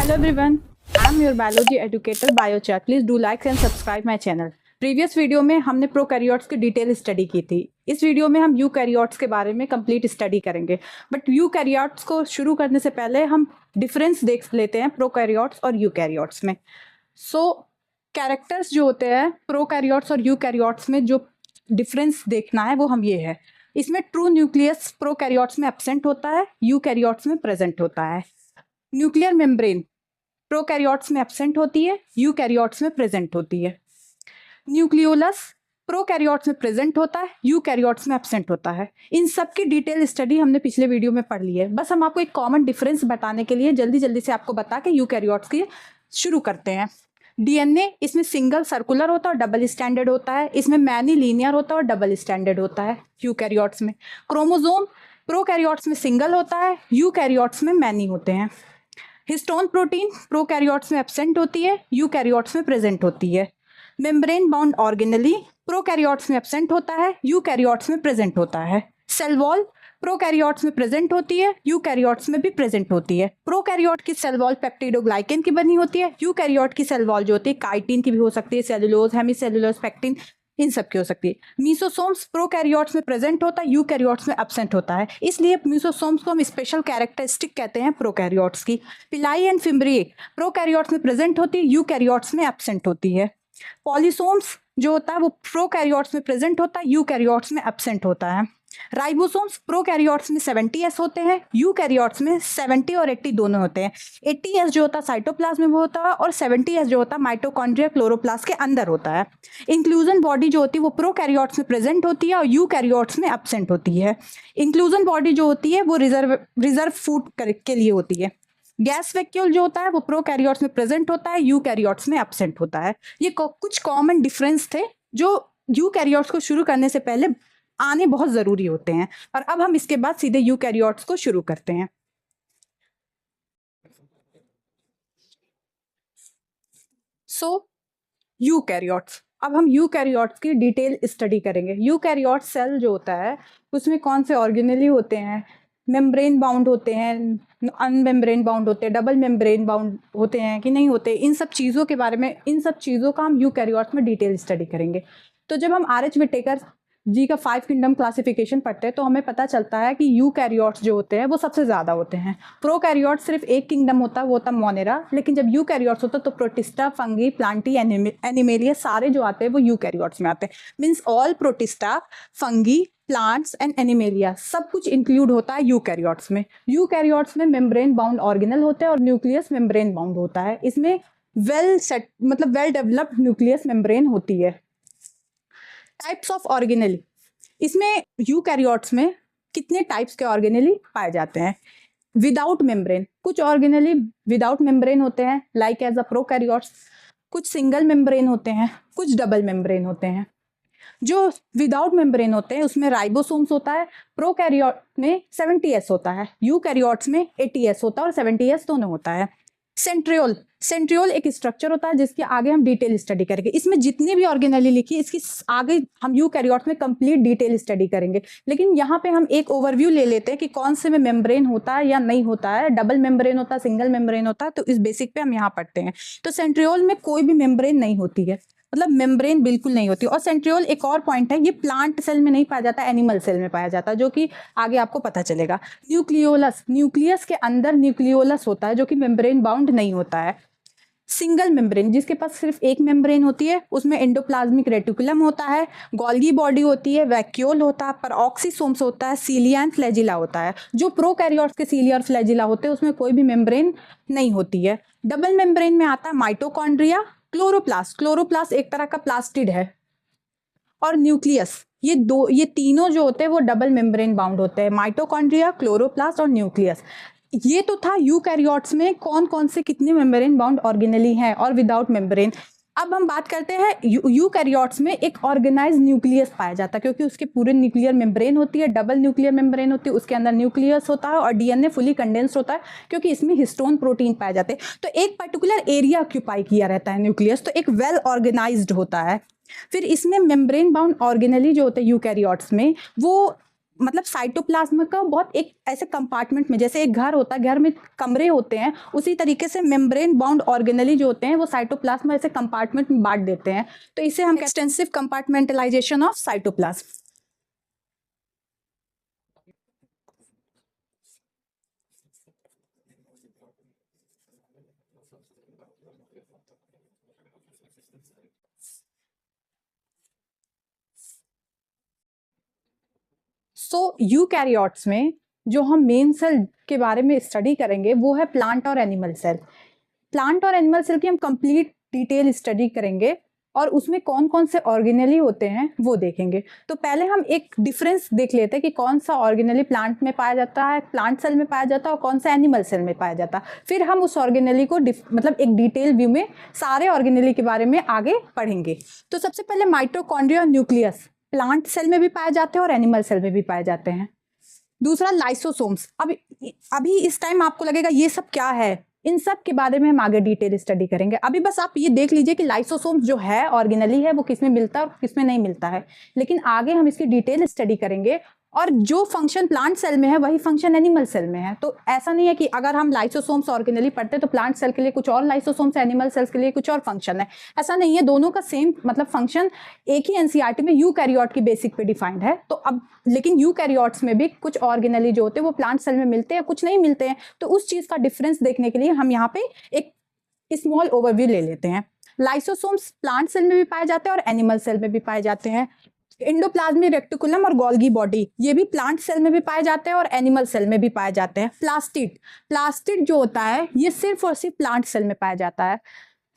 Hello everyone, I'm your biology educator Biochar. Please do like and subscribe my channel. Previous video में हमने prokaryotes की detail study की थी। इस video में हम यूकैरियोट्स के बारे में कंप्लीट स्टडी करेंगे। बट यूकैरियोट्स को शुरू करने से पहले हम डिफरेंस देख लेते हैं प्रोकैरियोट्स और यूकैरियोट्स में। कैरेक्टर्स जो होते हैं प्रोकैरियोट्स और यूकैरियोट्स में, जो डिफरेंस देखना है वो हम ये है। इसमें ट्रू न्यूक्लियस प्रोकैरियोट्स में एब्सेंट होता है, यूकैरियोट्स में प्रेजेंट होता है। न्यूक्लियर मेम्ब्रेन प्रोकैरियोट्स में एब्सेंट होती है, यूकैरियोट्स में प्रेजेंट होती है। न्यूक्लियोलस प्रोकैरियोट्स में प्रेजेंट होता है, यूकैरियोट्स में एब्सेंट होता है। इन सब की डिटेल स्टडी हमने पिछले वीडियो में पढ़ ली है। बस हम आपको एक कॉमन डिफरेंस बताने के लिए जल्दी जल्दी से आपको बता के यूकैरियोट्स की शुरू करते हैं। डीएनए इसमें सिंगल सर्कुलर होता है और डबल स्टैंडर्ड होता है। इसमें मैनी लीनियर होता है और डबल स्टैंडर्ड होता है यूकैरियोट्स में। क्रोमोसोम प्रोकैरियोट्स में सिंगल होता है, यूकैरियोट्स में मैनी होते हैं। हिस्टोन प्रोटीन प्रोकैरियोट्स में एब्सेंट होती है, यूकैरियोट्स में प्रेजेंट होती है। मेम्ब्रेन बाउंड ऑर्गेनेली प्रोकैरियोट्स में एब्सेंट होता है, यूकैरियोट्स में प्रेजेंट होता है। सेल वॉल प्रोकैरियोट्स में प्रेजेंट होती है, यूकैरियोट्स में भी प्रेजेंट होती है। प्रोकैरियोट की सेल वॉल पेप्टिडोग्लाइकेन की बनी होती है, यूकैरियोट की सेल वॉल जो होती है काइटिन की भी हो सकती है, सेलुलोज, हेमीसेलुलोज, पेक्टिन, इन सब की हो सकती है। मीसोसोम्स प्रोकैरियोट्स में प्रेजेंट होता है, यूकैरियोट्स में एब्सेंट होता है, इसलिए मीसोसोम्स को हम स्पेशल कैरेक्टरिस्टिक कहते हैं प्रोकैरियोट्स की। पिलाई एंड फिम्ब्रिए प्रोकैरियोट्स में प्रेजेंट होती है, यूकैरियोट्स में एब्सेंट होती है। पॉलीसोम्स जो होता है वो प्रोकैरियोट्स में प्रेजेंट होता है, यूकैरियोट्स में एब्सेंट होता है। राइबोसोम्स प्रोकैरियोट्स में 70S होते हैं, यूकैरियोट्स में 70 और 80 दोनों होते हैं। 80S जो होता है साइटोप्लाज्म में होता है और 70S जो होता है माइटोकॉन्ड्रिया क्लोरोप्लास्ट के अंदर होता है। इंक्लूजन बॉडी जो होती है वो प्रोकैरियोट्स में प्रेजेंट होती है और यूकैरियोट्स में एब्सेंट होती है। इंक्लूजन बॉडी जो होती है वो रिजर्व फूड के लिए होती है। गैस वैक्यूल जो होता है वो प्रोकैरियोट्स में प्रेजेंट होता है, यूकैरियोट्स में एब्सेंट होता है। ये कुछ कॉमन डिफरेंस थे जो यूकैरियोट्स को शुरू करने से पहले आने बहुत जरूरी होते हैं। और अब हम इसके बाद सीधे यूकैरियोट्स को शुरू करते हैं। यूकैरियोट्स, अब हम यूकैरियोट्स की डिटेल स्टडी करेंगे। यूकैरियोट सेल जो होता है उसमें कौन से ऑर्गेनेली होते हैं, मेम्ब्रेन बाउंड होते हैं, अनमेम्ब्रेन बाउंड होते हैं, डबल मेम्ब्रेन बाउंड होते हैं कि नहीं होते, इन सब चीज़ों के बारे में, इन सब चीज़ों का हम यूकैरियोट्स में डिटेल स्टडी करेंगे। तो जब हम RH विटेकर जी का 5 किंगडम क्लासिफिकेशन पढ़ते हैं तो हमें पता चलता है कि यूकैरियोट्स जो होते हैं वो सबसे ज़्यादा होते हैं। प्रोकैरियोट सिर्फ एक किंगडम होता है, वो होता है मोनेरा, लेकिन जब यूकैरियोट्स होता है तो प्रोटिस्टा, फंगी, प्लांटी, एनिमेलिया सारे जो आते हैं वो यूकैरियोट्स में आते हैं। Means all protista, fungi, plants and animalia सब कुछ इंक्लूड होता है यूकैरियोट्स में। यूकैरियोट्स में मेम्ब्रेन बाउंड ऑर्गेनल होते हैं और न्यूक्लियस मेम्ब्रेन बाउंड होता है। इसमें वेल डेवलप्ड न्यूक्लियस मेम्ब्रेन होती है। टाइप्स ऑफ ऑर्गेनेली, इसमें यूकैरियोट्स में कितने टाइप्स के ऑर्गेनेली पाए जाते हैं। विदाउट मेम्ब्रेन, कुछ ऑर्गेनेली विदाउट मेम्ब्रेन होते हैं लाइक एज अ प्रोकैरियोट्स, कुछ सिंगल मेम्ब्रेन होते हैं, कुछ डबल मेम्ब्रेन होते हैं। जो विदाउट मेम्ब्रेन होते हैं उसमें राइबोसोम्स होता है, प्रोकैरियोट में 70S होता है, यूकैरियोट्स में 80S होता है और 70S दोनों होता है। सेंट्रियोल एक स्ट्रक्चर होता है जिसके आगे हम डिटेल स्टडी करेंगे। इसमें जितनी भी ऑर्गेनेली लिखी इसकी आगे हम यूकैरियोट्स में कंप्लीट डिटेल स्टडी करेंगे, लेकिन यहाँ पे हम एक ओवरव्यू ले लेते हैं कि कौन से में मेम्ब्रेन होता है या नहीं होता है, डबल मेम्ब्रेन होता है, सिंगल मेम्ब्रेन होता है, तो इस बेसिक पे हम यहाँ पढ़ते हैं। तो सेंट्रियोल में कोई भी मेम्ब्रेन नहीं होती है, मतलब मेम्ब्रेन बिल्कुल नहीं होती। और सेंट्रियोल एक और पॉइंट है, ये प्लांट सेल में नहीं पाया जाता, एनिमल सेल में पाया जाता है, जो कि आगे आपको पता चलेगा। न्यूक्लियोलस, न्यूक्लियस के अंदर न्यूक्लियोलस होता है जो कि मेम्ब्रेन बाउंड नहीं होता है। सिंगल मेम्ब्रेन, जिसके पास सिर्फ एक मेम्ब्रेन होती है, उसमें एंडोप्लाज्मिक रेटिकुलम होता है, गोल्गी बॉडी होती है, वैक्यूल होता है, परऑक्सीसोम्स होता है, सीलिया एंड फ्लैजिला होता है। जो प्रोकैरियोट्स के सीलिया और फ्लैजिला होते हैं उसमें कोई भी मेम्ब्रेन नहीं होती है। डबल मेम्ब्रेन में आता है माइटोकॉन्ड्रिया, क्लोरोप्लास्ट एक तरह का प्लास्टिड है, और न्यूक्लियस। ये तीनों जो होते हैं वो डबल मेम्ब्रेन बाउंड होते हैं, माइटोकॉन्ड्रिया, क्लोरोप्लास्ट और न्यूक्लियस। ये तो था यूकैरियोट्स में कौन कौन से कितने मेम्ब्रेन बाउंड ऑर्गेनेली हैं और विदाउट मेम्ब्रेन। अब हम बात करते हैं यूकैरियोट्स में एक ऑर्गेनाइज न्यूक्लियस पाया जाता है, क्योंकि उसके पूरे न्यूक्लियर मेम्ब्रेन होती है, डबल न्यूक्लियर मेम्ब्रेन होती है, उसके अंदर न्यूक्लियस होता है और डीएनए फुली कंडेंस्ड होता है, क्योंकि इसमें हिस्टोन प्रोटीन पाए जाते हैं। तो एक पर्टिकुलर एरिया ऑक्यूपाई किया रहता है न्यूक्लियस, तो एक वेल ऑर्गेनाइज्ड होता है। फिर इसमें मेम्ब्रेन बाउंड ऑर्गेनेली जो होते हैं यूकैरियोट्स में, वो मतलब साइटोप्लाज्म का बहुत एक ऐसे कंपार्टमेंट में, जैसे एक घर होता है, घर में कमरे होते हैं, उसी तरीके से मेम्ब्रेन बाउंड ऑर्गेनली जो होते हैं वो साइटोप्लाज्म ऐसे कंपार्टमेंट में बांट देते हैं। तो इसे हम extensive compartmentalisation of cytoplasm. So eukaryotes में जो हम मेन सेल के बारे में स्टडी करेंगे वो है प्लांट और एनिमल सेल। प्लांट और एनिमल सेल की हम कंप्लीट डिटेल स्टडी करेंगे और उसमें कौन कौन से ऑर्गेनेली होते हैं वो देखेंगे। तो पहले हम एक डिफरेंस देख लेते हैं कि कौन सा ऑर्गेनेली प्लांट में पाया जाता है, प्लांट सेल में पाया जाता है, और कौन सा एनिमल सेल में पाया जाता है। फिर हम उस ऑर्गेनेली को मतलब एक डिटेल व्यू में सारे ऑर्गेनेली के बारे में आगे पढ़ेंगे। तो सबसे पहले माइटोकॉन्ड्रिया और न्यूक्लियस प्लांट सेल में भी पाए जाते हैं और एनिमल सेल में भी पाए जाते हैं। दूसरा लाइसोसोम्स। अभी इस टाइम आपको लगेगा ये सब क्या है, इन सब के बारे में हम आगे डिटेल स्टडी करेंगे। अभी बस आप ये देख लीजिए कि लाइसोसोम्स जो है ऑर्गेनली है वो किसमें मिलता है और किसमें नहीं मिलता है, लेकिन आगे हम इसकी डिटेल स्टडी करेंगे और जो फंक्शन प्लांट सेल में है वही फंक्शन एनिमल सेल में है। तो ऐसा नहीं है कि अगर हम लाइसोसोम्स ऑर्गेनली पढ़ते हैं तो प्लांट सेल के लिए कुछ और लाइसोसोम्स, एनिमल सेल्स के लिए कुछ और फंक्शन है, ऐसा नहीं है। दोनों का सेम मतलब फंक्शन एक ही एनसीईआरटी में यूकैरियोट की बेसिक पे डिफाइंड है। तो अब लेकिन यूकैरियोट्स में भी कुछ ऑर्गेनली जो होते हैं वो प्लांट सेल में मिलते हैं, कुछ नहीं मिलते हैं। तो उस चीज का डिफरेंस देखने के लिए हम यहाँ पे एक स्मॉल ओवरव्यू ले लेते हैं। लाइसोसोम्स प्लांट सेल में भी पाए जाते हैं और एनिमल सेल में भी पाए जाते हैं। एंडोप्लाज्मिक रेटिकुलम और गोल्गी बॉडी ये भी प्लांट सेल में भी पाए जाते हैं और एनिमल सेल में भी पाए जाते हैं। प्लास्टिड जो होता है ये सिर्फ और सिर्फ प्लांट सेल में पाया जाता है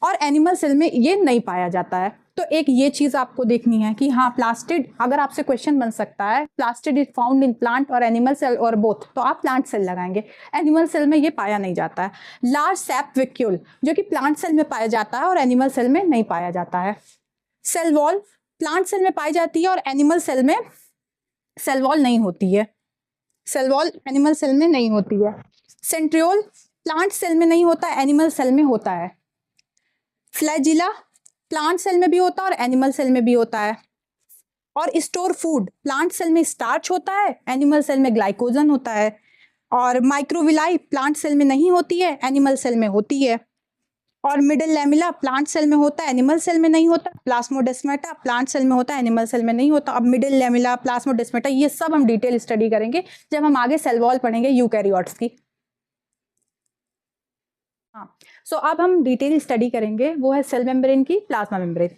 और एनिमल सेल में ये नहीं पाया जाता है। तो एक ये चीज आपको देखनी है कि हाँ प्लास्टिड, अगर आपसे क्वेश्चन बन सकता है plastid is found in plant और एनिमल सेल और बोथ, तो आप प्लांट सेल लगाएंगे, एनिमल सेल में ये पाया नहीं जाता है। लार्ज सैप वैक्यूल जो कि प्लांट सेल में पाया जाता है और एनिमल सेल में नहीं पाया जाता है। सेल वॉल प्लांट सेल में पाई जाती है और एनिमल सेल में सेल वॉल नहीं होती है, सेल वॉल एनिमल सेल में नहीं होती है। सेंट्रियोल प्लांट सेल में नहीं होता है, एनिमल सेल में होता है। फ्लैजिला प्लांट सेल में भी होता है और एनिमल सेल में भी होता है। और स्टोर फूड प्लांट सेल में स्टार्च होता है, एनिमल सेल में ग्लाइकोजन होता है। और माइक्रोविलाई प्लांट सेल में नहीं होती है, एनिमल सेल में होती है। और मिडल लैमिला प्लांट सेल में होता है, एनिमल सेल में नहीं होता। प्लास्मोडेस्माटा प्लांट सेल में होता है, एनिमल सेल में नहीं होता। अब मिडल लैमिला, प्लास्मोडेस्माटा ये सब हम डिटेल स्टडी करेंगे जब हम आगे सेल वॉल पढ़ेंगे यूकैरियोट्स की। हाँ, सो अब हम डिटेल स्टडी करेंगे वो है सेल मेम्ब्रेन की, प्लाज्मा मेम्ब्रेन।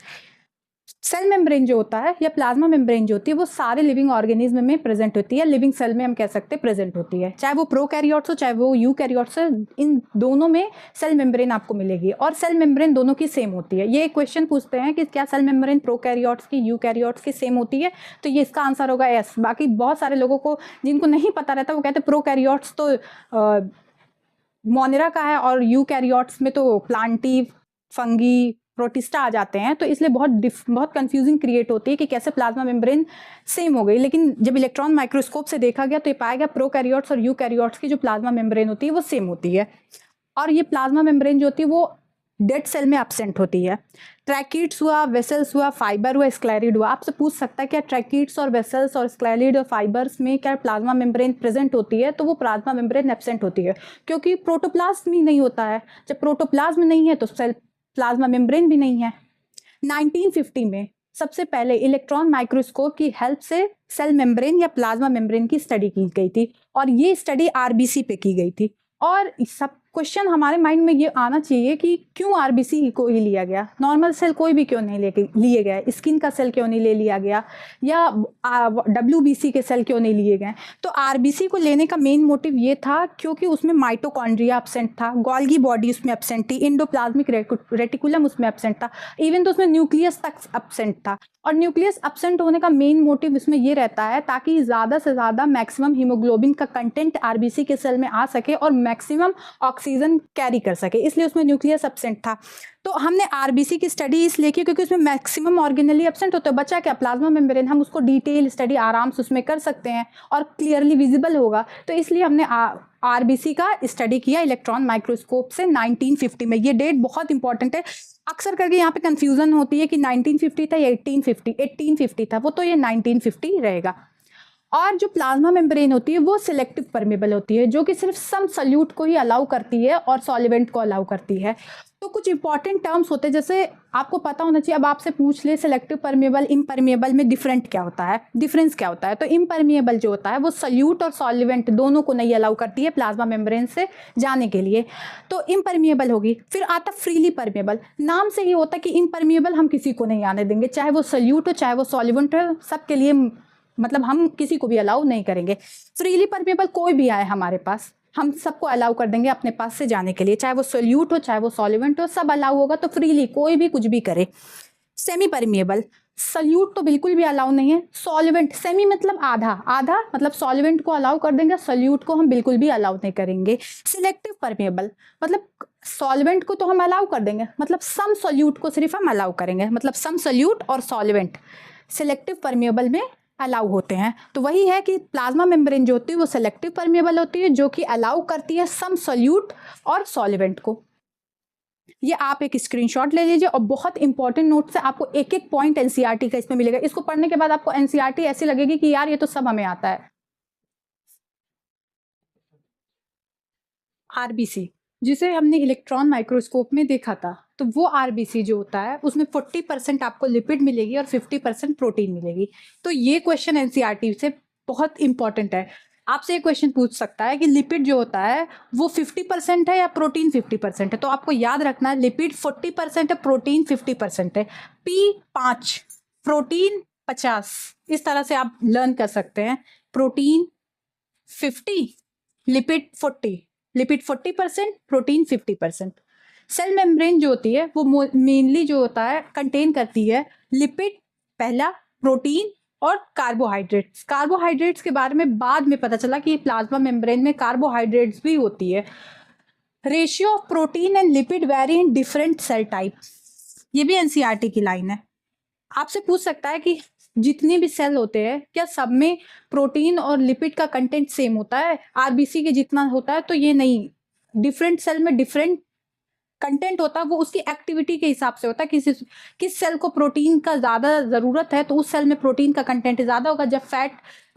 सेल मेम्ब्रेन जो होता है या प्लाज्मा मेम्ब्रेन जो होती है वो सारे लिविंग ऑर्गेनिज्म में प्रेजेंट होती है, लिविंग सेल में हम कह सकते हैं प्रेजेंट होती है, चाहे वो प्रोकैरियोट्स हो चाहे वो यूकैरियोट्स हो, इन दोनों में सेल मेम्ब्रेन आपको मिलेगी और सेल मेम्ब्रेन दोनों की सेम होती है। ये क्वेश्चन पूछते हैं कि क्या सेल मेम्ब्रेन प्रोकैरियोट्स की, यूकैरियोट्स की सेम होती है, तो ये इसका आंसर होगा यस। बाकी बहुत सारे लोगों को जिनको नहीं पता रहता वो कहते हैं प्रोकैरियोट्स तो मोनेरा का है और यूकैरियोट्स में तो प्लांटी, फंगी, प्रोटिस्टा आ जाते हैं, तो इसलिए बहुत कंफ्यूजिंग क्रिएट होती है कि कैसे प्लाज्मा मेम्ब्रेन सेम हो गई। लेकिन जब इलेक्ट्रॉन माइक्रोस्कोप से देखा गया तो ये पाया गया प्रोकैरियोट्स और यूकैरियोट्स की जो प्लाज्मा मेम्ब्रेन होती है वो सेम होती है। और ये प्लाज्मा मेम्ब्रेन जो होती है वो डेड सेल में एब्सेंट होती है। ट्रैकिड्स हुआ, वेसल्स हुआ, फाइबर हुआ, स्क्लेरिड हुआ। आपसे पूछ सकता है क्या ट्रैकिड्स और वेसल्स और स्क्लेरिड और फाइबर्स में क्या प्लाज्मा मेम्ब्रेन प्रेजेंट होती है, तो वो प्लाज्मा मेम्ब्रेन एब्सेंट होती है क्योंकि प्रोटोप्लाज्म ही नहीं होता है। जब प्रोटोप्लाज्म नहीं है तो सेल प्लाज्मा मेम्ब्रेन भी नहीं है। 1950 में सबसे पहले इलेक्ट्रॉन माइक्रोस्कोप की हेल्प से सेल मेम्ब्रेन या प्लाज्मा मेम्ब्रेन की स्टडी की गई थी और ये स्टडी आरबीसी पे की गई थी। और सब क्वेश्चन हमारे माइंड में ये आना चाहिए कि क्यों आरबीसी को ही लिया गया, नॉर्मल सेल कोई भी क्यों नहीं लिए गए, स्किन का सेल क्यों नहीं ले लिया गया या डब्ल्यूबीसी के सेल क्यों नहीं लिए गए। तो आरबीसी को लेने का मेन मोटिव ये था क्योंकि उसमें माइटोकॉन्ड्रिया एब्सेंट था, गोल्गी बॉडी उसमें एब्सेंट थी, एंडोप्लाज्मिक रेटिकुलम उसमें एब्सेंट था, इवन तो उसमें न्यूक्लियस तक एब्सेंट था। और न्यूक्लियस एब्सेंट होने का मेन मोटिव इसमें ये रहता है ताकि ज़्यादा से ज़्यादा मैक्सिमम हीमोग्लोबिन का कंटेंट आरबीसी के सेल में आ सके और मैक्सिमम ऑक्सीजन कैरी कर सके, इसलिए उसमें न्यूक्लियस एब्सेंट था। तो हमने आरबीसी की स्टडी इसलिए की क्योंकि उसमें मैक्सिमम ऑर्गेनली एब्सेंट होते हैं। बचा क्या प्लाज्मा मेम्ब्रेन, हम उसको डिटेल स्टडी आराम से उसमें कर सकते हैं और क्लियरली विजिबल होगा, तो इसलिए हमने आरबीसी का स्टडी किया इलेक्ट्रॉन माइक्रोस्कोप से 1950 में। ये डेट बहुत इंपॉर्टेंट है, अक्सर करके यहाँ पे कंफ्यूजन होती है कि 1950 था या 1850 था, वो तो ये 1950 रहेगा। और जो प्लाज्मा मेम्ब्रेन होती है वो सिलेक्टिव परमेबल होती है, जो कि सिर्फ सम सल्यूट को ही अलाउ करती है और सॉल्वेंट को अलाउ करती है। तो कुछ इंपॉर्टेंट टर्म्स होते हैं, जैसे आपको पता होना चाहिए। अब आपसे पूछ ले सिलेक्टिव परमेबल इम्परमेबल में डिफरेंट क्या होता है, डिफरेंस क्या होता है, तो इम्परमेबल जो होता है वो सल्यूट और सॉल्वेंट दोनों को नहीं अलाउ करती है प्लाज्मा मेम्ब्रेन से जाने के लिए, तो इम्परमेबल होगी। फिर आता फ्रीली परमेबल, नाम से ही होता है कि इम्परमेबल हम किसी को नहीं आने देंगे, चाहे वो सल्यूट हो चाहे वो सॉल्वेंट हो, सबके लिए मतलब हम किसी को भी अलाउ नहीं करेंगे। फ्रीली परमेबल कोई भी आए हमारे पास, हम सबको अलाउ कर देंगे अपने पास से जाने के लिए, चाहे वो सोल्यूट हो चाहे वो सॉल्वेंट हो, सब अलाउ होगा, तो फ्रीली कोई भी कुछ भी करे। सेमी परमेबल, सल्यूट तो बिल्कुल भी अलाउ नहीं है, सॉल्वेंट, सेमी मतलब आधा, आधा मतलब सॉल्वेंट को अलाउ कर देंगे, सल्यूट को हम बिल्कुल भी अलाउ नहीं करेंगे। सिलेक्टिव परमेबल मतलब सॉल्वेंट को तो हम अलाउ कर देंगे, मतलब सम सॉल्यूट को सिर्फ हम अलाउ करेंगे, मतलब सम सॉल्यूट और सॉल्वेंट सिलेक्टिव परमेबल में अलाउ होते हैं। तो वही है कि प्लाज्मा मेम्ब्रेन जो होती है वो सिलेक्टिव परमेबल होती है, जो कि अलाउ करती है सम सॉल्यूट और सॉल्वेंट को। ये आप एक स्क्रीनशॉट ले लीजिए, और बहुत इंपॉर्टेंट नोट से आपको एक एक पॉइंट एनसीईआरटी का इसमें मिलेगा। इसको पढ़ने के बाद आपको एनसीईआरटी ऐसी लगेगी कि यार ये तो सब हमें आता है। आरबीसी, जिसे हमने इलेक्ट्रॉन माइक्रोस्कोप में देखा था, तो वो आरबीसी जो होता है उसमें 40% आपको लिपिड मिलेगी और 50% प्रोटीन मिलेगी। तो ये क्वेश्चन एनसीईआरटी से बहुत इंपॉर्टेंट है। आपसे एक क्वेश्चन पूछ सकता है कि लिपिड जो होता है वो 50% है या प्रोटीन 50% है, तो आपको याद रखना है लिपिड 40% है, प्रोटीन 50% है। P5 प्रोटीन 50, इस तरह से आप लर्न कर सकते हैं। Protein 50, lipid 40, lipid 40%, protein 50%। Cell membrane जो होती है वो मेनली जो होता है कंटेन करती है लिपिड पहला, प्रोटीन और कार्बोहाइड्रेट्स। कार्बोहाइड्रेट्स के बारे में बाद में पता चला कि प्लाज्मा मेम्ब्रेन में कार्बोहाइड्रेट्स भी होती है। Ratio of protein and lipid vary in different cell type, ये भी एनसीईआरटी की लाइन है। आपसे पूछ सकता है कि जितने भी सेल होते हैं क्या सब में प्रोटीन और लिपिड का कंटेंट सेम होता है आरबीसी के जितना होता है, तो ये नहीं, डिफरेंट सेल में डिफरेंट कंटेंट होता है, वो उसकी एक्टिविटी के हिसाब से होता है। किस सेल को प्रोटीन का ज़्यादा ज़रूरत है तो उस सेल में प्रोटीन का कंटेंट ज़्यादा होगा। जब फैट,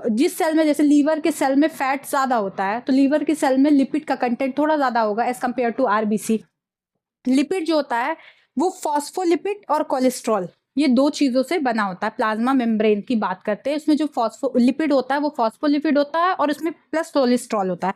जिस सेल में, जैसे लीवर के सेल में फैट ज़्यादा होता है तो लीवर के सेल में लिपिड का कंटेंट थोड़ा ज़्यादा होगा as compare to RBC. Lipid जो होता है वो फॉस्फोलिपिड और कोलेस्ट्रॉल, ये दो चीज़ों से बना होता है। प्लाज्मा मेम्ब्रेन की बात करते हैं, इसमें जो फॉस्फोलिपिड होता है वो फॉस्फोलिपिड होता है और इसमें प्लस कोलेस्ट्रॉल होता है।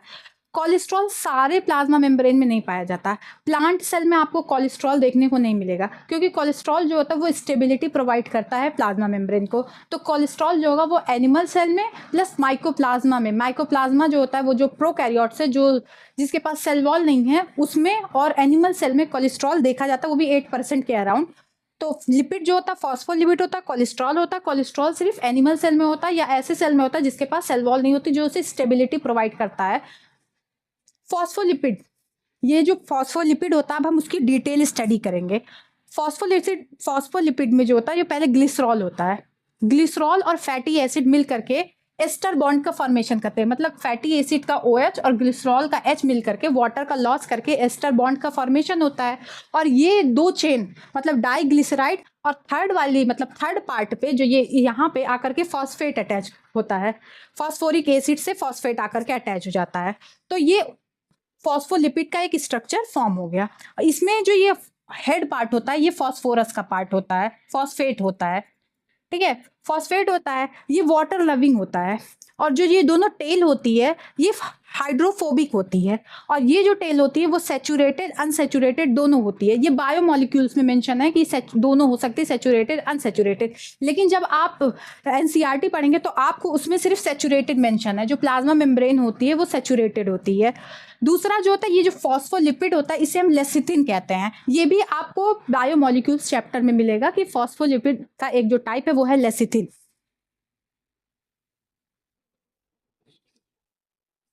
कोलेस्ट्रॉल सारे प्लाज्मा मेम्ब्रेन में नहीं पाया जाता है। प्लांट सेल में आपको कोलेस्ट्रॉल देखने को नहीं मिलेगा, क्योंकि कोलेस्ट्रॉल जो होता है वो स्टेबिलिटी प्रोवाइड करता है प्लाज्मा मेम्ब्रेन को। तो कोलेस्ट्रॉल जो होगा वो एनिमल सेल में प्लस माइकोप्लाज्मा में, माइकोप्लाज्मा जो होता है वो जो प्रोकैरियोट्स है, जो जिसके पास सेल वॉल नहीं है उसमें, और एनिमल सेल में कोलेस्ट्रॉल देखा जाता है, वो भी 8% के अराउंड। तो लिपिड जो होता है फॉस्फोलिपिड होता है, कोलेस्ट्रॉल होता है। कोलेस्ट्रॉल सिर्फ एनिमल सेल में होता है या ऐसे सेल में होता है जिसके पास सेल वॉल नहीं होती, जो उसे स्टेबिलिटी प्रोवाइड करता है। फॉस्फोलिपिड, ये जो फॉस्फोलिपिड होता है अब हम उसकी डिटेल स्टडी करेंगे। फॉस्फोलिपिड में जो होता है ये पहले ग्लिसरॉल होता है। ग्लिसरॉल और फैटी एसिड मिल करके एस्टर बॉन्ड का फॉर्मेशन करते हैं, मतलब फैटी एसिड का OH और ग्लिसरॉल का H मिल करके वाटर का लॉस करके एस्टर बॉन्ड का फॉर्मेशन होता है। और ये दो चेन मतलब डाइग्लिसराइड और थर्ड वाली मतलब थर्ड पार्ट पे जो ये यहाँ पे आकर के फॉस्फेट अटैच होता है, फॉस्फोरिक एसिड से फॉस्फेट आकर के अटैच हो जाता है। तो ये फॉस्फोलिपिड का एक स्ट्रक्चर फॉर्म हो गया। इसमें जो ये हेड पार्ट होता है ये फॉस्फोरस का पार्ट होता है, फॉस्फेट होता है, ठीक है, फॉस्फेट होता है, ये वाटर लविंग होता है। और जो ये दोनों टेल होती है ये हाइड्रोफोबिक होती है, और ये जो टेल होती है वो सैचुरेटेड अनसैचुरेटेड दोनों होती है। ये बायोमॉलिक्यूल्स में मेंशन है कि दोनों हो सकती है, सैचुरेटेड अनसैचुरेटेड। लेकिन जब आप एनसीईआरटी पढ़ेंगे तो आपको उसमें सिर्फ सैचुरेटेड मेंशन है, जो प्लाज्मा मेम्ब्रेन होती है वो सैचुरेटेड होती है। दूसरा जो होता है ये जो फॉस्फोलिपिड होता है इसे हम लेसिथिन कहते हैं। ये भी आपको बायोमॉलिक्यूल्स चैप्टर में मिलेगा कि फॉस्फोलिपिड का एक जो टाइप है वो है लेसिथिन।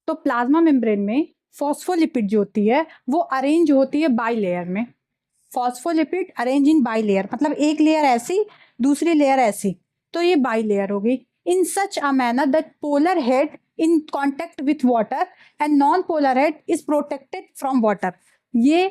तो प्लाज्मा मेम्ब्रेन में फॉस्फोलिपिड जो होती है वो अरेंज होती है बाई लेयर में। Phospholipid arrange in by layer, मतलब एक लेयर ऐसी दूसरी लेयर ऐसी, तो ये बाई लेयर होगी। In such a manner that polar head in contact with water and non polar head is protected from water. ये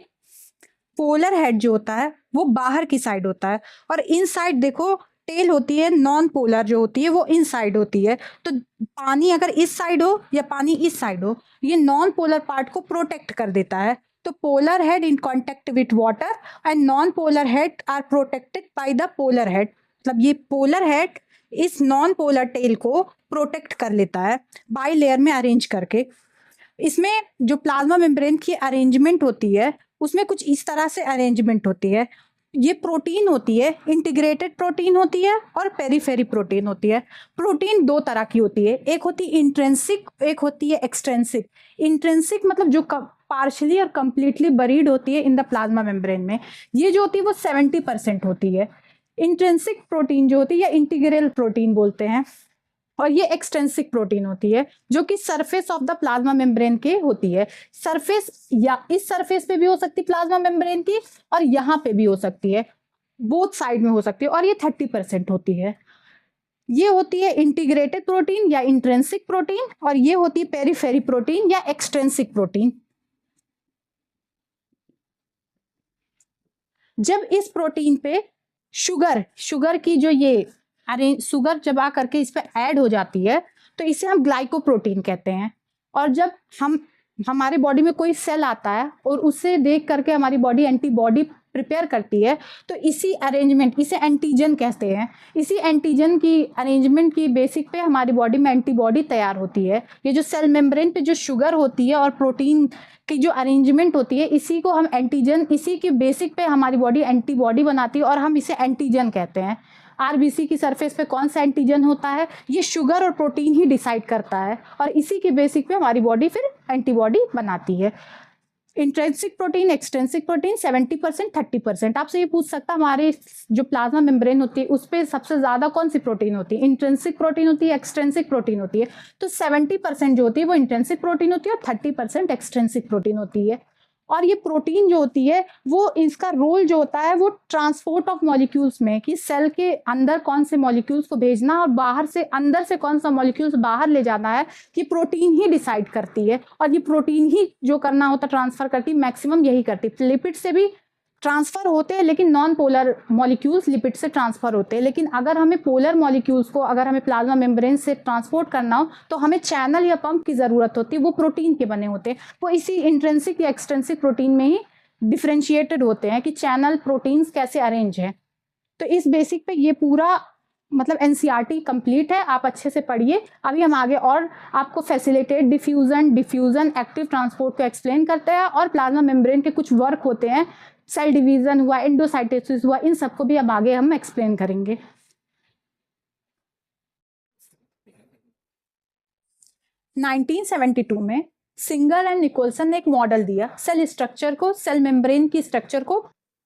पोलर हेड जो होता है वो बाहर की साइड होता है और इन साइड देखो टेल होती है नॉन पोलर जो होती है वो इनसाइड होती है। तो पानी अगर इस साइड हो या पानी इस साइड हो, ये नॉन पोलर पार्ट को प्रोटेक्ट कर देता है। तो polar head in contact with water and non polar head are protected by the polar head. मतलब ये पोलर हेड इस नॉन पोलर टेल को प्रोटेक्ट कर लेता है बाई लेयर में अरेंज करके। इसमें जो प्लाज्मा मेम्ब्रेन की अरेंजमेंट होती है उसमें कुछ इस तरह से अरेंजमेंट होती है। ये प्रोटीन होती है, इंटीग्रेटेड प्रोटीन होती है और पेरीफेरी प्रोटीन होती है। प्रोटीन दो तरह की होती है, एक होती है इंट्रिंसिक, एक होती है एक्सट्रिंसिक। इंट्रिंसिक मतलब जो पार्शली और कंप्लीटली बरीड होती है इन द प्लाज्मा मेम्ब्रेन में, ये जो होती है वो 70% होती है। इंट्रिंसिक प्रोटीन जो होती है या इंटीग्रल प्रोटीन बोलते हैं, और ये एक्सटेंसिक प्रोटीन होती है जो कि surface of the plasma membrane के होती है। सरफेस या इस सरफेस पे भी हो सकती है प्लाज्मा मेम्ब्रेन की, और यहाँ पे भी हो सकती है, बोथ साइड में हो सकती है, और ये 30% होती है। ये होती है इंटीग्रेटेड प्रोटीन या इंट्रिंसिक प्रोटीन, और ये होती है पेरीफेरी प्रोटीन या एक्सट्रिंसिक प्रोटीन। जब इस प्रोटीन पे शुगर की जो ये अरे शुगर जब आ करके इस पे ऐड हो जाती है तो इसे हम ग्लाइकोप्रोटीन कहते हैं। और जब हमारे बॉडी में कोई सेल आता है और उसे देख करके हमारी बॉडी एंटीबॉडी प्रिपेयर करती है, तो इसी अरेंजमेंट, इसे एंटीजन कहते हैं, इसी एंटीजन की अरेंजमेंट की बेसिक पे हमारी बॉडी में एंटीबॉडी तैयार होती है। ये जो सेल मेम्ब्रेन पे जो शुगर होती है और प्रोटीन की जो अरेंजमेंट होती है, इसी को हम एंटीजन, इसी के बेसिक पे हमारी बॉडी एंटीबॉडी बनाती है और हम इसे एंटीजन कहते हैं। आरबीसी की सरफेस पे कौन सा एंटीजन होता है, ये शुगर और प्रोटीन ही डिसाइड करता है, और इसी के बेसिक पे हमारी बॉडी फिर एंटीबॉडी बनाती है। Intrinsic protein, extrinsic protein 70%, 30%। आपसे ये पूछ सकता है हमारे जो प्लाज्मा मेम्ब्रेन होती है उस पर सबसे ज्यादा कौन सी प्रोटीन होती है, इंट्रिंसिक प्रोटीन होती है, एक्सट्रिंसिक प्रोटीन होती है। तो 70% जो होती है वो इंट्रिंसिक प्रोटीन होती है और 30% एक्सट्रिंसिक प्रोटीन होती है। और ये प्रोटीन जो होती है वो, इसका रोल जो होता है वो ट्रांसपोर्ट ऑफ मॉलिक्यूल्स में, कि सेल के अंदर कौन से मॉलिक्यूल्स को भेजना और बाहर से, अंदर से कौन सा मॉलिक्यूल्स बाहर ले जाना है, ये प्रोटीन ही डिसाइड करती है। और ये प्रोटीन ही जो करना होता है ट्रांसफर करती है, मैक्सिमम यही करती है। लिपिड से भी ट्रांसफर होते हैं लेकिन नॉन पोलर मॉलिक्यूल्स लिपिड से ट्रांसफर होते हैं, लेकिन अगर हमें पोलर मॉलिक्यूल्स को, अगर हमें प्लाज्मा मेम्ब्रेन से ट्रांसपोर्ट करना हो तो हमें चैनल या पंप की ज़रूरत होती है, वो प्रोटीन के बने होते हैं। वो इसी इंट्रिंसिक या एक्सट्रिंसिक प्रोटीन में ही डिफ्रेंशिएटेड होते हैं कि चैनल प्रोटीन्स कैसे अरेंज हैं। तो इस बेसिक पे ये पूरा मतलब एनसीईआरटी कंप्लीट है, आप अच्छे से पढ़िए। अभी हम आगे और आपको फैसिलिटेट डिफ्यूजन, एक्टिव ट्रांसपोर्ट को एक्सप्लेन करते हैं, और प्लाज्मा मेम्ब्रेन के कुछ वर्क होते हैं, सेल डिवीजन हुआ, एंडोसाइटोसिस हुआ, इन सबको भी अब आगे हम एक्सप्लेन करेंगे। 1972 में सिंगर एंड निकोलसन ने एक मॉडल दिया सेल स्ट्रक्चर को, सेल मेम्ब्रेन की स्ट्रक्चर को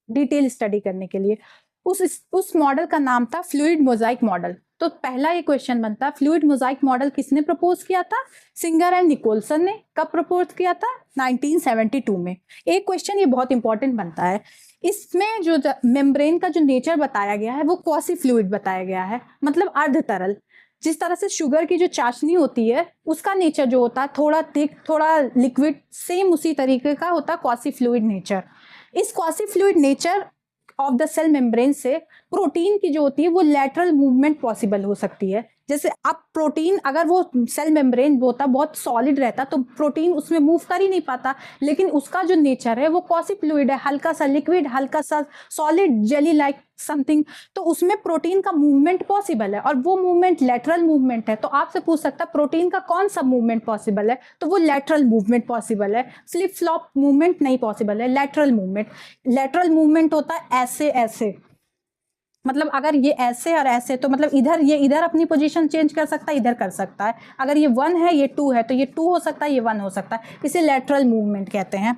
डिटेल स्टडी करने के लिए। उस मॉडल का नाम था फ्लूइड मोजाइक मॉडल। तो पहला ये क्वेश्चन बनता है, फ्लूइड मोजाइक मॉडल किसने प्रपोज किया था? सिंगर एंड निकोलसन ने। कब प्रपोज किया था? 1972 में। एक क्वेश्चन ये बहुत इंपॉर्टेंट बनता है, इसमें जो मेम्ब्रेन का जो नेचर बताया गया है वो क्वासी फ्लूइड बताया गया है, मतलब अर्ध तरल। जिस तरह से शुगर की जो चाशनी होती है उसका नेचर जो होता है थोड़ा थिक, थोड़ा लिक्विड, सेम उसी तरीके का होता है क्वासी फ्लूइड नेचर। इस quasi fluid nature of the cell membrane से प्रोटीन की जो होती है वो लैटरल मूवमेंट पॉसिबल हो सकती है। जैसे अब प्रोटीन, अगर वो सेल मेम्ब्रेन होता बहुत सॉलिड रहता तो प्रोटीन उसमें मूव कर ही नहीं पाता, लेकिन उसका जो नेचर है वो क्वासी फ्लूइड है, हल्का सा लिक्विड, हल्का सा सॉलिड, जेली लाइक समथिंग, तो उसमें प्रोटीन का मूवमेंट पॉसिबल है, और वो मूवमेंट लैटरल मूवमेंट है। तो आपसे पूछ सकता है प्रोटीन का कौन सा मूवमेंट पॉसिबल है, तो वो लैटरल मूवमेंट पॉसिबल है, फ्लिप फ्लॉप मूवमेंट नहीं पॉसिबल है, लैटरल मूवमेंट। लैटरल मूवमेंट होता है ऐसे ऐसे, मतलब अगर ये ऐसे और ऐसे, तो मतलब इधर, ये इधर अपनी पोजीशन चेंज कर सकता है, इधर कर सकता है। अगर ये 1 है, ये 2 है, तो ये 2 हो सकता है, ये 1 हो सकता है, इसे लैटरल मूवमेंट कहते हैं।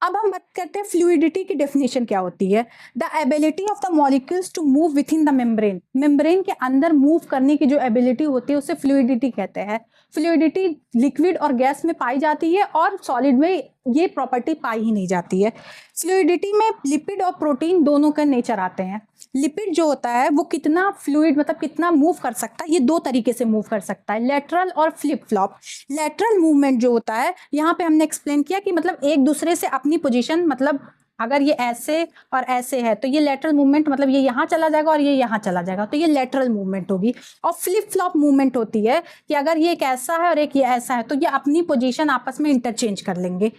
अब हम बात करते हैं फ्लूइडिटी की डेफिनेशन क्या होती है। The ability of the molecules to move within the membrane, membrane के अंदर मूव करने की जो एबिलिटी होती है उसे फ्लूइडिटी कहते हैं। फ्लूइडिटी लिक्विड और गैस में पाई जाती है और सॉलिड में ये प्रॉपर्टी पाई ही नहीं जाती है। फ्लूइडिटी में लिपिड और प्रोटीन दोनों का नेचर आते हैं। लिपिड जो होता है वो कितना फ्लूइड, मतलब कितना मूव कर सकता है, ये 2 तरीके से मूव कर सकता है, लेटरल और फ्लिप फ्लॉप। लेटरल मूवमेंट जो होता है, यहाँ पे हमने एक्सप्लेन किया कि मतलब एक दूसरे से अपनी पोजीशन, मतलब अगर ये ऐसे और ऐसे है तो ये लेटरल मूवमेंट, मतलब ये यहाँ चला जाएगा और ये यहाँ चला जाएगा, तो ये लेटरल मूवमेंट होगी। और फ्लिप फ्लॉप मूवमेंट होती है कि अगर ये एक ऐसा है और एक ये ऐसा है तो ये अपनी पोजीशन आपस में इंटरचेंज कर लेंगे,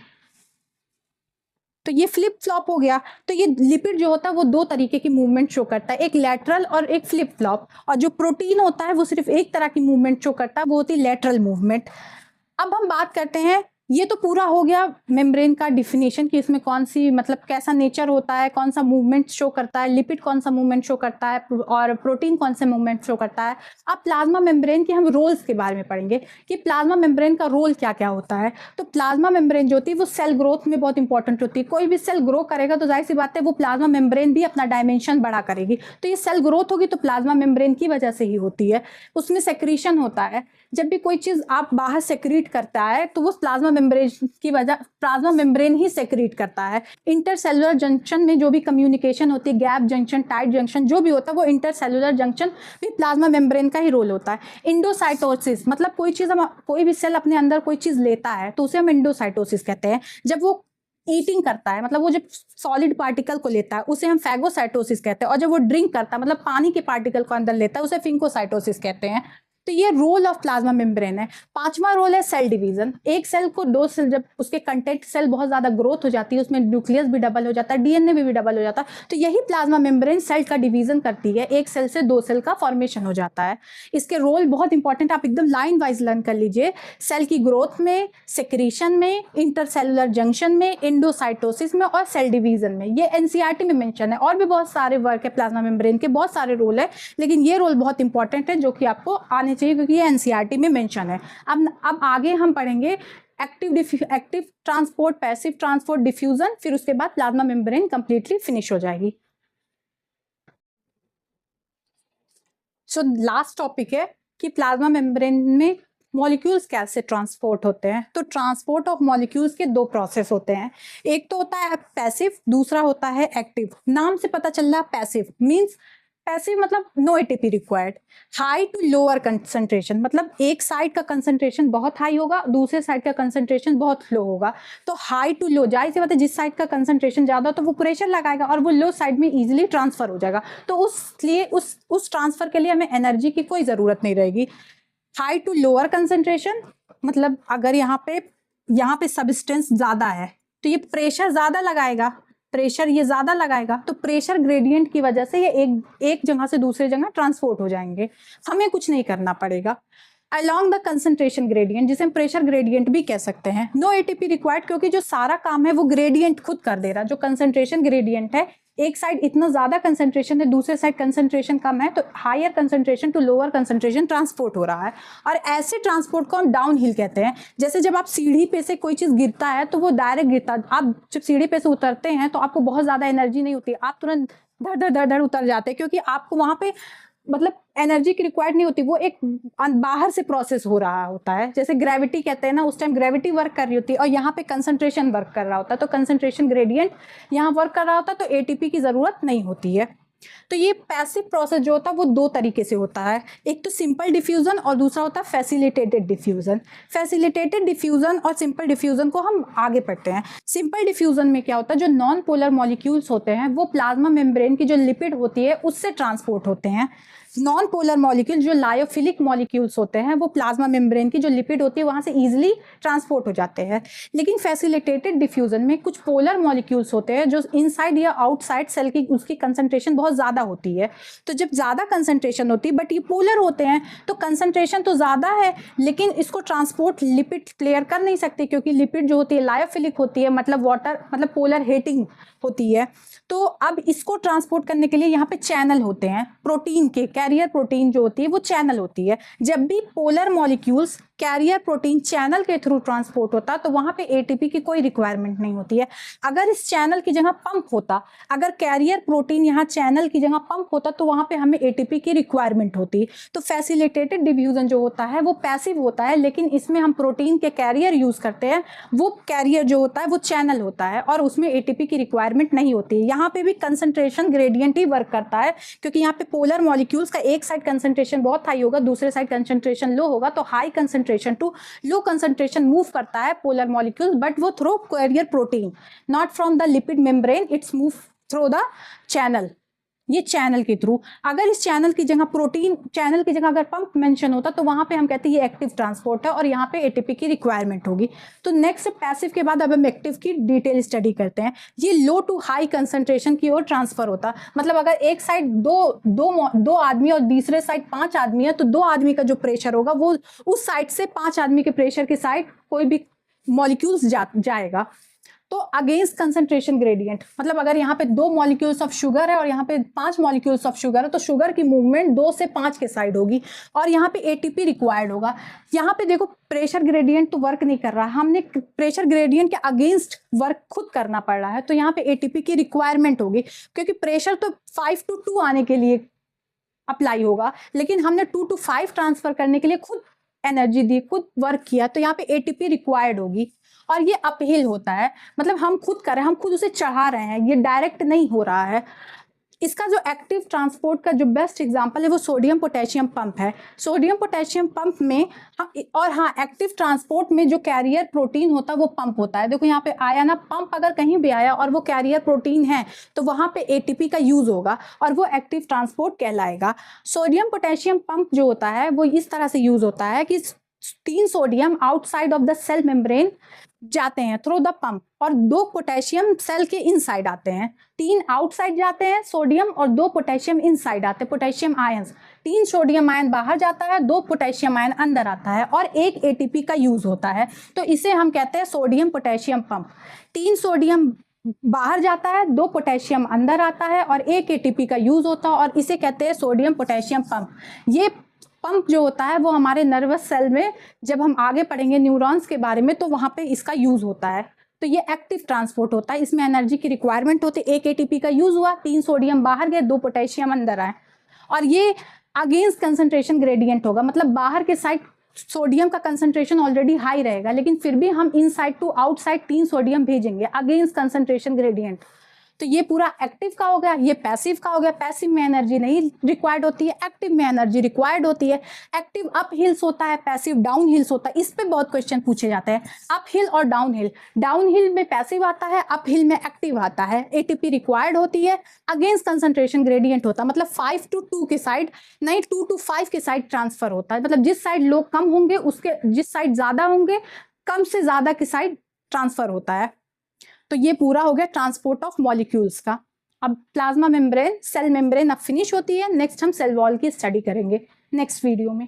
तो ये फ्लिप फ्लॉप हो गया। तो ये लिपिड जो होता है वो दो तरीके की मूवमेंट शो करता है, एक लैटरल और एक फ्लिप फ्लॉप। और जो प्रोटीन होता है वो सिर्फ एक तरह की मूवमेंट शो करता है, वो होती है लैटरल मूवमेंट। अब हम बात करते हैं, ये तो पूरा हो गया मेम्ब्रेन का डिफिनेशन कि इसमें कौन सी, मतलब कैसा नेचर होता है, कौन सा मूवमेंट शो करता है, लिपिड कौन सा मूवमेंट शो करता है और प्रोटीन कौन से मूवमेंट शो करता है। अब प्लाज्मा मेम्ब्रेन के हम रोल्स के बारे में पढ़ेंगे कि प्लाज्मा मेम्ब्रेन का रोल क्या क्या होता है। तो प्लाज्मा मेम्ब्रेन जो होती है वो सेल ग्रोथ में बहुत इंपॉर्टेंट होती है। कोई भी सेल ग्रो करेगा तो जाहिर सी बात है वो प्लाज्मा मेम्ब्रेन भी अपना डायमेंशन बड़ा करेगी। तो ये सेल ग्रोथ होगी तो प्लाज्मा मेम्ब्रेन की वजह से ही होती है। उसमें सेक्रीशन होता है, जब भी कोई चीज़ आप बाहर सेक्रीट करता है तो वो प्लाज्मा मेम्ब्रेन की वजह, प्लाज्मा मेम्ब्रेन ही सेक्रीट करता है। इंटरसेलुलर जंक्शन में जो भी कम्युनिकेशन होती है, गैप जंक्शन, टाइट जंक्शन जो भी होता है, वो इंटरसेलुलर जंक्शन भी प्लाज्मा मेम्ब्रेन का ही रोल होता है। इंडोसाइटोसिस, मतलब कोई चीज़, हम कोई भी सेल अपने अंदर कोई चीज़ लेता है तो उसे हम इंडोसाइटोसिस कहते हैं। जब वो ईटिंग करता है, मतलब वो जब सॉलिड पार्टिकल को लेता है उसे हम फैगोसाइटोसिस कहते हैं। और जब वो ड्रिंक करता है, मतलब पानी के पार्टिकल को अंदर लेता है, उसे फिंकोसाइटोसिस कहते हैं। तो ये रोल ऑफ प्लाज्मा मेम्ब्रेन है। पांचवा रोल है सेल डिवीजन। एक सेल को दो सेल, जब उसके कंटेंट सेल बहुत ज्यादा ग्रोथ हो जाती है, उसमें न्यूक्लियस भी डबल हो जाता है, डीएनए भी डबल हो जाता है, तो यही प्लाज्मा मेम्ब्रेन सेल का डिवीजन करती है। एक सेल से दो सेल का फॉर्मेशन हो जाता है। इसके रोल बहुत इंपॉर्टेंट, आप एकदम लाइन वाइज लर्न कर लीजिए। सेल की ग्रोथ में, सेक्रीशन में, इंटरसेलुलर जंक्शन में, इंडोसाइटोसिस में और सेल डिवीजन में। ये एनसीईआरटी में मेंशन है। और भी बहुत सारे वर्क है प्लाज्मा मेम्ब्रेन के, बहुत सारे रोल है, लेकिन ये रोल बहुत इंपॉर्टेंट है जो कि आपको आने चाहिए क्योंकि ये एनसीईआरटी में मेंशन है। अब आगे हम पढ़ेंगे active transport, passive transport, diffusion, फिर उसके बाद प्लाज्मा मेम्ब्रेन कंप्लीटली फिनिश हो जाएगी। सो लास्ट टॉपिक है कि प्लाज्मा मेम्ब्रेन में मॉलिक्यूल्स कैसे ट्रांसपोर्ट होते हैं। तो ट्रांसपोर्ट ऑफ मॉलिक्यूल्स के दो प्रोसेस होते हैं, एक तो होता है पैसिव, दूसरा होता है एक्टिव। नाम से पता चल रहा है पैसिव मींस, पैसिव मतलब no ATP required, high to lower concentration, मतलब एक साइड का कंसंट्रेशन बहुत हाई होगा, दूसरे साइड का कंसंट्रेशन बहुत लो होगा। तो हाई टू लो, जाहिर सी बात है जिस साइड का कंसंट्रेशन ज़्यादा हो तो वो प्रेशर लगाएगा और वो लो साइड में इजीली ट्रांसफर हो जाएगा। तो उसलिए उस ट्रांसफर के लिए हमें एनर्जी की कोई ज़रूरत नहीं रहेगी। हाई टू लोअर कंसंट्रेशन मतलब अगर यहाँ पे सब्सटेंस ज़्यादा है तो ये प्रेशर ज़्यादा लगाएगा, प्रेशर ये ज़्यादा लगाएगा, तो प्रेशर ग्रेडियंट की वजह से ये एक जगह से दूसरे जगह ट्रांसपोर्ट हो जाएंगे, हमें कुछ नहीं करना पड़ेगा। अलॉन्ग द कंसंट्रेशन ग्रेडियंट, जिसे हम प्रेशर ग्रेडियंट भी कह सकते हैं। नो एटीपी रिक्वायर्ड, क्योंकि जो सारा काम है वो ग्रेडियंट खुद कर दे रहा है। जो कंसंट्रेशन ग्रेडियंट है, एक साइड इतना ज़्यादा कंसंट्रेशन है, दूसरे साइड कंसंट्रेशन कम है, तो higher concentration to lower concentration transport हो रहा है। और ऐसे ट्रांसपोर्ट को हम डाउन हिल कहते हैं। जैसे जब आप सीढ़ी पे से कोई चीज़ गिरता है तो वो डायरेक्ट गिरता, आप जब सीढ़ी पे से उतरते हैं तो आपको बहुत ज़्यादा एनर्जी नहीं होती, आप तुरंत धड़ धड़ धड़ धड़ उतर जाते हैं, क्योंकि आपको वहाँ पे मतलब एनर्जी की रिक्वायर्ड नहीं होती, वो एक बाहर से प्रोसेस हो रहा होता है। जैसे ग्रेविटी कहते हैं ना, उस टाइम ग्रेविटी वर्क कर रही होती है और यहाँ पे कंसंट्रेशन वर्क कर रहा होता है, तो कंसंट्रेशन ग्रेडियंट यहाँ वर्क कर रहा होता है, तो एटीपी की ज़रूरत नहीं होती है। तो ये पैसिव प्रोसेस जो होता है वो दो तरीके से होता है, एक तो सिंपल डिफ्यूजन और दूसरा होता है फैसिलिटेटेड डिफ्यूजन। फैसिलिटेटेड डिफ्यूजन और सिंपल डिफ्यूजन को हम आगे पढ़ते हैं। सिंपल डिफ्यूजन में क्या होता है, जो नॉन पोलर मॉलिक्यूल्स होते हैं वो प्लाज्मा मेम्ब्रेन की जो लिपिड होती है उससे ट्रांसपोर्ट होते हैं। नॉन पोलर मॉलिक्यूल जो लायोफिलिक मॉलिक्यूल्स होते हैं वो प्लाज्मा मेम्ब्रेन की जो लिपिड होती है वहाँ से ईजिली ट्रांसपोर्ट हो जाते हैं। लेकिन फैसिलिटेटेड डिफ्यूजन में कुछ पोलर मॉलिक्यूल्स होते हैं जो इनसाइड या आउटसाइड सेल की उसकी कंसंट्रेशन बहुत ज़्यादा होती है। तो जब ज़्यादा कंसंट्रेशन होती है, बट ये पोलर होते हैं तो कंसंट्रेशन तो ज़्यादा है लेकिन इसको ट्रांसपोर्ट लिपिड क्लियर कर नहीं सकती, क्योंकि लिपिड जो होती है लायोफिलिक होती है, मतलब वाटर, मतलब पोलर हेटिंग होती है। तो अब इसको ट्रांसपोर्ट करने के लिए यहाँ पे चैनल होते हैं, प्रोटीन के, कैरियर प्रोटीन जो होती है वो चैनल होती है। जब भी polar molecules carrier protein channel के थ्रू ट्रांसपोर्ट होता तो वहाँ पे एटीपी की कोई रिक्वायरमेंट नहीं होती है। अगर इस चैनल की जगह पंप होता, अगर कैरियर प्रोटीन यहाँ चैनल की जगह पंप होता तो वहाँ पे हमें एटीपी की रिक्वायरमेंट होती। तो फैसिलिटेटेड डिफ्यूजन जो होता है वो पैसिव होता है, लेकिन इसमें हम प्रोटीन के कैरियर यूज़ करते हैं। वो कैरियर जो होता है वो चैनल होता है और उसमें एटीपी की रिक्वायरमेंट नहीं होती है। यहाँ पे भी कंसंट्रेशन ग्रेडियंट ही वर्क करता है, क्योंकि यहाँ पे पोलर मॉलिक्यूल्स का एक साइड कंसंट्रेशन बहुत हाई होगा, दूसरे साइड कंसंट्रेशन लो होगा, तो high concentration concentration to low concentration move करता है पोलर मॉलिक्यूल, बट वो through carrier protein, not from the lipid membrane, it's move through the channel, ये चैनल के थ्रू। अगर इस चैनल की जगह प्रोटीन, चैनल की जगह अगर पंप मेंशन होता तो वहां पे हम कहते हैं ये एक्टिव ट्रांसपोर्ट है और यहाँ पे एटीपी की रिक्वायरमेंट होगी। तो नेक्स्ट पैसिव के बाद अब हम एक्टिव की डिटेल स्टडी करते हैं। ये लो टू हाई कंसंट्रेशन की ओर ट्रांसफर होता, मतलब अगर एक साइड दो आदमी और दूसरे साइड 5 आदमी है तो 2 आदमी का जो प्रेशर होगा वो उस साइड से 5 आदमी के प्रेशर की साइड कोई भी मॉलिक्यूल्स जाएगा। तो अगेंस्ट कंसंट्रेशन ग्रेडियंट, मतलब अगर यहाँ पे 2 मॉलिक्यूल्स ऑफ शुगर है और यहाँ पे 5 मॉलिक्यूल्स ऑफ शुगर है तो शुगर की मूवमेंट 2 से 5 के साइड होगी और यहाँ पे एटीपी रिक्वायर्ड होगा। यहाँ पे देखो प्रेशर ग्रेडियंट तो वर्क नहीं कर रहा, हमने प्रेशर ग्रेडियंट के अगेंस्ट वर्क खुद करना पड़ रहा है, तो यहाँ पे एटीपी की रिक्वायरमेंट होगी क्योंकि प्रेशर तो 5 to 2 आने के लिए अप्लाई होगा, लेकिन हमने 2 to 5 ट्रांसफर करने के लिए खुद एनर्जी दी, खुद वर्क किया, तो यहाँ पे एटीपी रिक्वायर्ड होगी। और ये अपहिल होता है, मतलब हम खुद कर रहे हैं, हम खुद उसे चढ़ा रहे हैं, ये डायरेक्ट नहीं हो रहा है। इसका जो एक्टिव ट्रांसपोर्ट का जो बेस्ट एग्जांपल है वो सोडियम पोटेशियम पंप है। सोडियम पोटेशियम पंप में और हाँ, एक्टिव ट्रांसपोर्ट में जो कैरियर प्रोटीन होता है वो पंप होता है। देखो यहाँ पे आया ना, पंप अगर कहीं भी आया और वो कैरियर प्रोटीन है तो वहां पे एटीपी का यूज होगा और वो एक्टिव ट्रांसपोर्ट कहलाएगा। सोडियम पोटेशियम पंप जो होता है वो इस तरह से यूज होता है कि 3 sodium outside of the cell membrane जाते हैं थ्रू द पंप और 2 पोटेशियम सेल के इनसाइड आते हैं। 3 आउटसाइड जाते हैं सोडियम और 2 पोटेशियम इनसाइड आते हैं, पोटेशियम आयंस। 3 सोडियम आयन बाहर जाता है, 2 पोटेशियम आयन अंदर आता है और 1 एटीपी का यूज होता है, तो इसे हम कहते हैं सोडियम पोटेशियम पंप। 3 सोडियम बाहर जाता है, 2 पोटेशियम अंदर आता है और 1 एटीपी का यूज होता है और इसे कहते हैं सोडियम पोटेशियम पंप। ये पंप जो होता है वो हमारे नर्वस सेल में, जब हम आगे पढ़ेंगे न्यूरॉन्स के बारे में, तो वहां पे इसका यूज होता है। तो ये एक्टिव ट्रांसपोर्ट होता है, इसमें एनर्जी की रिक्वायरमेंट होती है। 1 एटीपी का यूज हुआ, 3 सोडियम बाहर गए, 2 पोटेशियम अंदर आए और ये अगेंस्ट कंसंट्रेशन ग्रेडियंट होगा, मतलब बाहर के साइड सोडियम का कंसंट्रेशन ऑलरेडी हाई रहेगा लेकिन फिर भी हम इनसाइड टू आउटसाइड 3 सोडियम भेजेंगे अगेंस्ट कंसंट्रेशन ग्रेडियंट। तो ये पूरा एक्टिव का हो गया, ये पैसिव का हो गया। पैसिव में एनर्जी नहीं रिक्वायर्ड होती है, एक्टिव में एनर्जी रिक्वायर्ड होती है। एक्टिव अप हिल्स होता है, पैसिव डाउन हिल्स होता है। इस पे बहुत क्वेश्चन पूछे जाते हैं, अप हिल और डाउन हिल। डाउन हिल में पैसिव आता है, अप हिल में एक्टिव आता है। एटीपी रिक्वायर्ड होती है, अगेंस्ट कंसंट्रेशन ग्रेडियंट होता है, मतलब 5 to 2 के साइड नहीं, 2 to 5 के साइड ट्रांसफर होता है, मतलब जिस साइड लोग कम होंगे उसके, जिस साइड ज्यादा होंगे कम से ज्यादा की साइड ट्रांसफर होता है। तो ये पूरा हो गया ट्रांसपोर्ट ऑफ मॉलिक्यूल्स का। अब प्लाज्मा मेम्ब्रेन, सेल मेम्ब्रेन अब फिनिश होती है। नेक्स्ट हम सेल वॉल की स्टडी करेंगे नेक्स्ट वीडियो में।